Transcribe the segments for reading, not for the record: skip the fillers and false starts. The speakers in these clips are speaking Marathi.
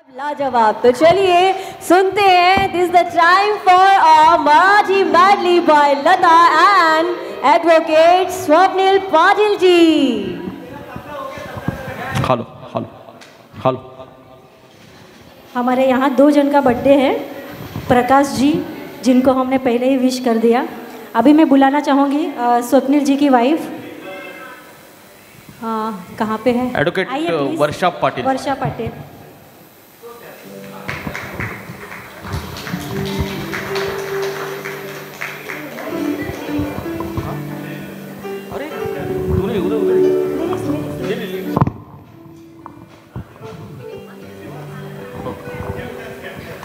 लाजवाब। तो चलिए सुनते हैं, this the time for a Marathi medley by Lata and advocate Swapnil Patil ji. Hello hello hello. हमारे यहाँ 2 जन का बर्थडे है, प्रकाश जी जिनको हमने पहले ही विश कर दिया। अभी मैं बुलाना चाहूँगी स्वप्निल जी की वाइफ, कहाँ पे है? एडवोकेट वर्षा पाटिल। वर्षा पाटिल। अरे तूने उधर उधर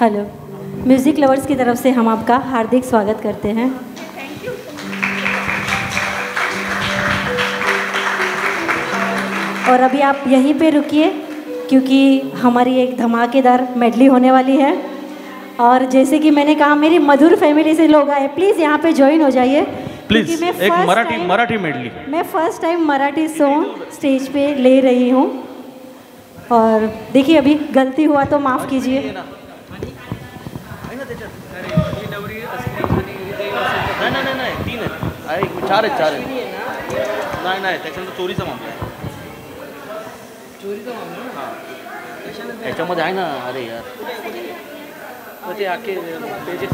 हेलो, म्यूज़िक लवर्स की तरफ से हम आपका हार्दिक स्वागत करते हैं। Thank you. और अभी आप यहीं पे रुकिए क्योंकि हमारी एक धमाकेदार मेडली होने वाली है। और जैसे कि मैंने कहा, मेरी मधुर फैमिली से लोग आए, प्लीज़ यहाँ पे ज्वाइन हो जाइए। प्लीज एक मराठी मेडली। मैं first time Marathi song stage पे ले रही हूँ और देखिए अभी गलती हुआ तो माफ़ कीजिए। नाही 3 आहेत, 4 आहेत। नाही त्याच्यानंतर चोरीचा मामला आहे। चोरीचा मामला याच्यामध्ये आहे ना। अरे यार ते आखे पेजेस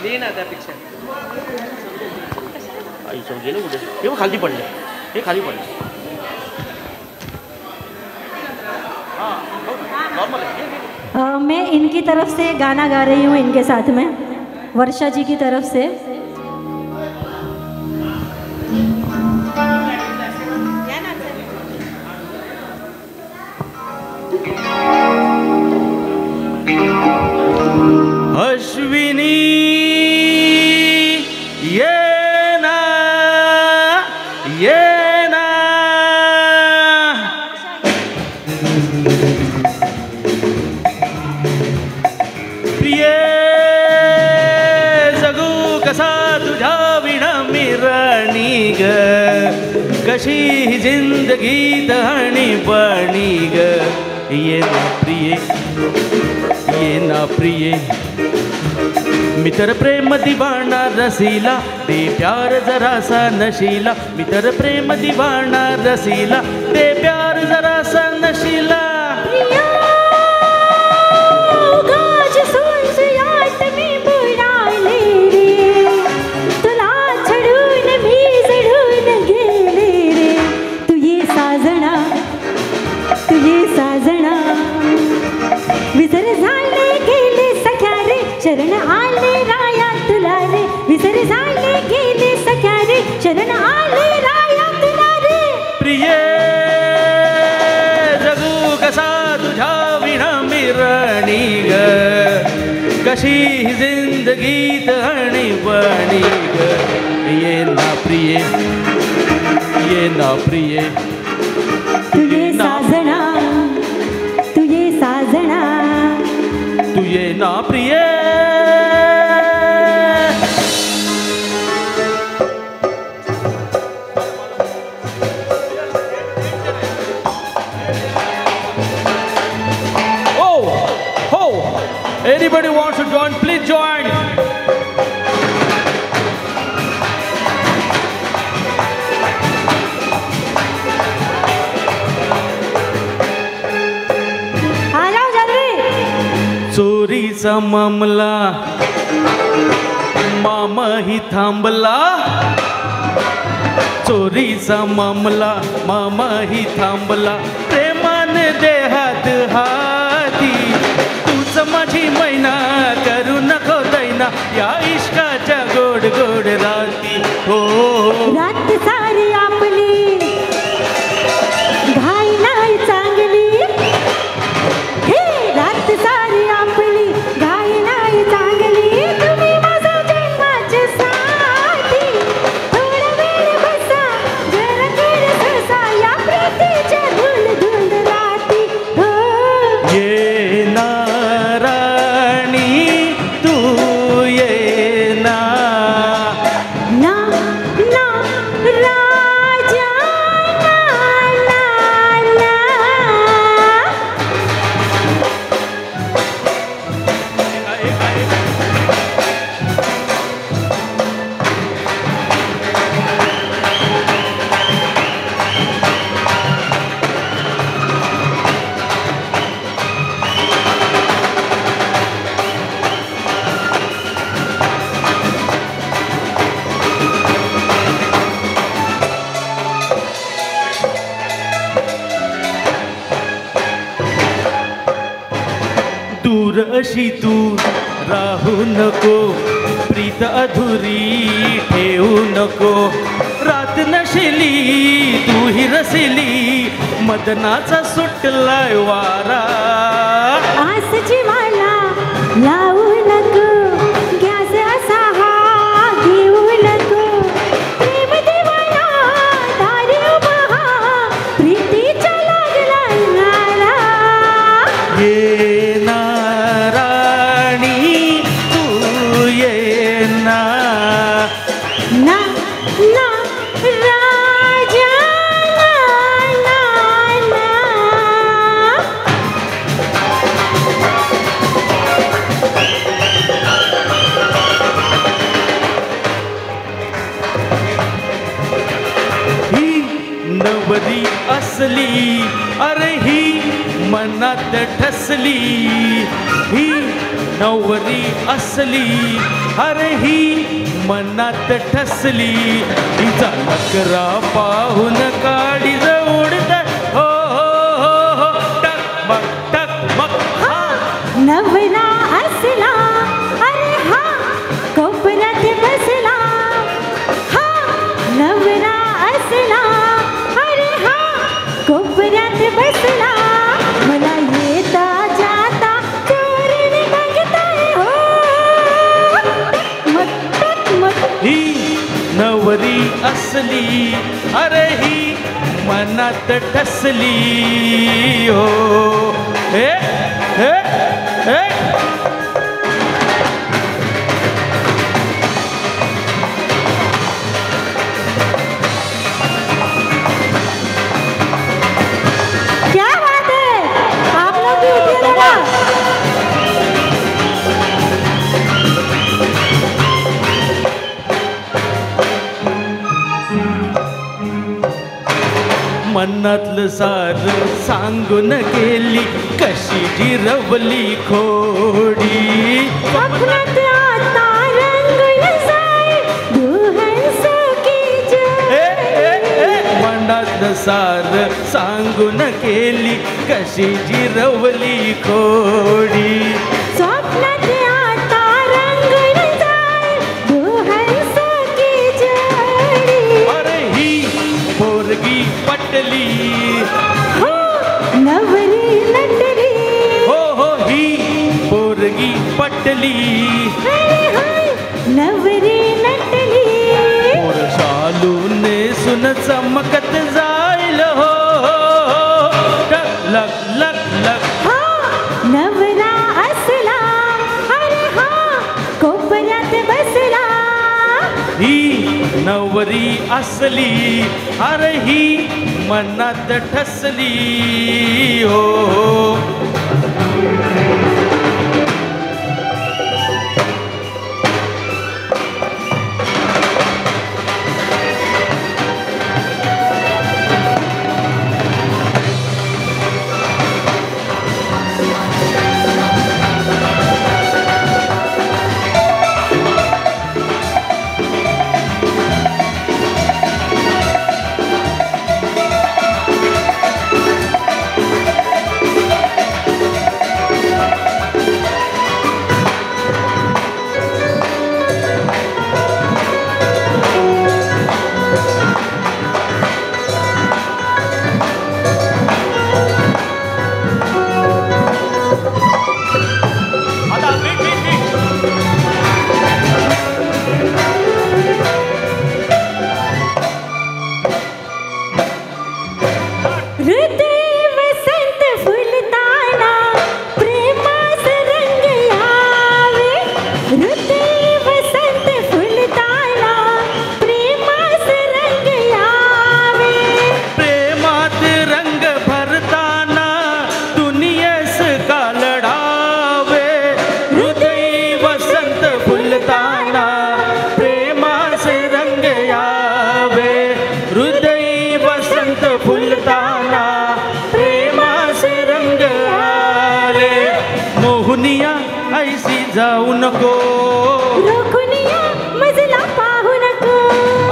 लिही ना त्यापेक्षा आई चौ गेलं कुठे? हे खाली पडले, हे खाली पडले। हां नॉर्मल है। मैं इनकी तरफ से गाना गा रही हूँ, इनके साथ में वर्षा जी की तरफ से। अश्विनी ये ना प्रिय जगू कसा तुझ्या विणा मिराणी ग, कशी ही जिंदगी तहणी बणी ग। ये ना प्रिय मित्र प्रेम दीवाना रसीला, दे प्यार जरा सा नशीला। मित्र प्रेम दीवाना रसीला, दे प्यार जरा सा नशीला। शरण आले राया तुला रे, विसर झाले गेले सख्या रे, शरण आले राया तुला रे। प्रिय जगू कसा तुझ्या विणा मिरणी ग, कशी ही जिंदगी तहणी बणी ग। ये ना प्रिय तुझे साजना, तुझे साजना, तुझे ना प्रिय। Anybody wants to join, please join. चोरीचा मामला मामा ही थांबला, चोरीचा मामला मामा ही थांबला। प्रेमाने देहात हाती, तूच माझी मैना करू नको दैना, या इश्काच्या गोड गोड राती। हो रात सारी आपली घाई नाही चांगली, हे रात सारी आपली घाई नाही चांगली। तुम्ही माझा जन्माचे साथी, थोडा वेळ बसा जरा कर सहसा, या प्रीतीच्या धुंद धुंद राती। हो ये ना राणी तू ये ना, ना दूर अशी तू राहू नको, प्रीत अधुरी ठेवू नको. रात नशिली तू ही रसिली, मदनाचा सुटलाय वारा. आसची माला लावू नको, गॅस असा हा घेऊ नको. प्रेम देवाला दारी उभा, प्रीतीच्या लागला नारा. ये ना राणी तू ये ना. ना ना राजा ना ना ना. ही नवरी असली, अरे ही मनात ठसली. ही नवरी असली, अरे ही मनात ठसली. तिचा नकरा पाहून काळी उडत हो हो हो हो. टक मग हा. नवरा असला, अरे हा कोपऱ्यात बसला. हा नवरा असला, अरे हा कोपऱ्यात बसला. मला येता जाता चोरीने बघताय हो. मग ही नवरी असली, अरे ही मनात ठसली हो. हे हे हे. क्या बात है, आप लोग भी उठिए जरा. मनातलं सार सांगून गेली, कशी जिरवली खोडी. स्वप्नात आता रंगून जाय, दुहंस की जय. मनातलं सार सांगून गेली, कशी जिरवली खोडी. स्वप्नात आता रंगून जाय, दुहंस की जय. अरे ही पोरगी पटली, हो नवरी नटली. हो हो ही पोरगी पटली. अरे हाय नवरी नटली. पोर शालू नेसून चमकत जाईल हो. लक लक लक. हा नवरा असला, अरे हा कोपऱ्यात बसला. ही नवरी असली, अरे ही मनात ठसली हो. जाऊ नको, रोखुनिया मजला पाहू नको,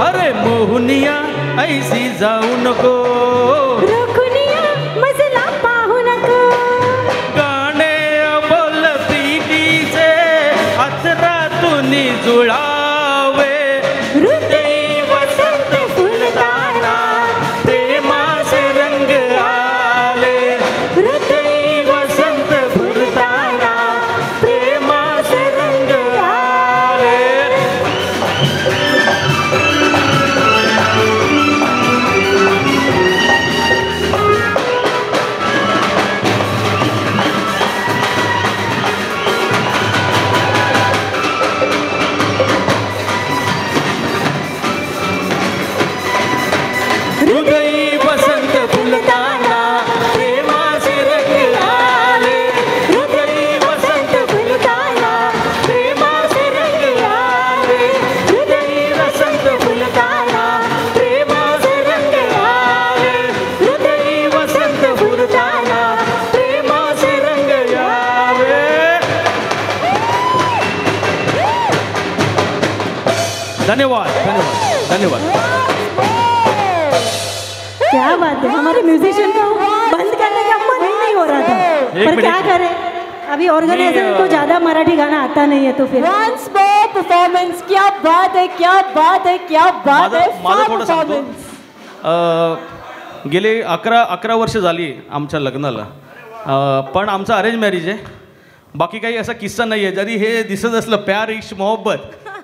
अरे मोहनिया ऐसी जाऊ नको, रोखुनिया मजला पाहू नको, गाणे बोल जुळावे हृदय वसंत फुलताना प्रेमाचे रंग आले हृदय वसंत फुलताना प्रेमाचे रंग आले हृदय वसंत फुलताना प्रेमाचे रंग आले हृदय वसंत फुलताना प्रेमाचे रंग आले हृदय वसंत फुलताना प्रेमाचे रंग आले हृदय वसंत फुलताना प्रेमाचे रंग आले. धन्यवाद धन्यवाद धन्यवाद. क्या बात है, हमारे म्यूजिशियन को बंद करने का मन ही नहीं हो रहा था, पर क्या करें, अभी ऑर्गेनाइजर को ज्यादा मराठी गाना आता नहीं है तो फिर Once more performance. क्या बात है, क्या बात है, क्या बात है. माझं Fab थोडं सांगतो. performance. गेले 11 वर्ष झाली आमच्या लग्नाला, पण आमचं अरेंज मॅरेज आहे. बाकी काही असा किस्सा नाही आहे. जरी हे दिसत असलं प्यार इश्क मोहब्बत,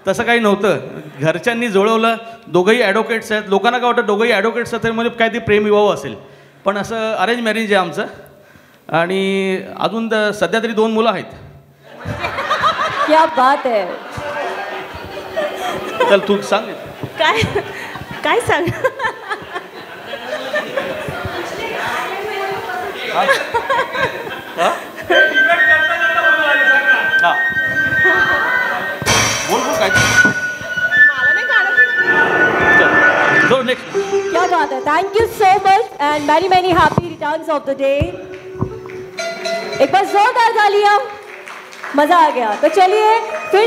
तसं काही नव्हतं. घरच्यांनी जुळवलं. दोघंही ॲडव्होकेट्स आहेत. लोकांना काय वाटतं दोघंही ॲडव्होकेट्स आहेत म्हणजे काय ते प्रेमविवाह असेल, पण असं अरेंज मॅरेज आहे आमचं. आणि अजून सध्या तरी 2 मुलं आहेत. क्या बात है. चल तू सांग. काय काय सांग. बोल बोल काय. चल नेक्स्ट. क्या बात है. Thank you so much end many many happy returns of the day. एक बार जोरदार तालियां. मजा आ गया. तो चलिए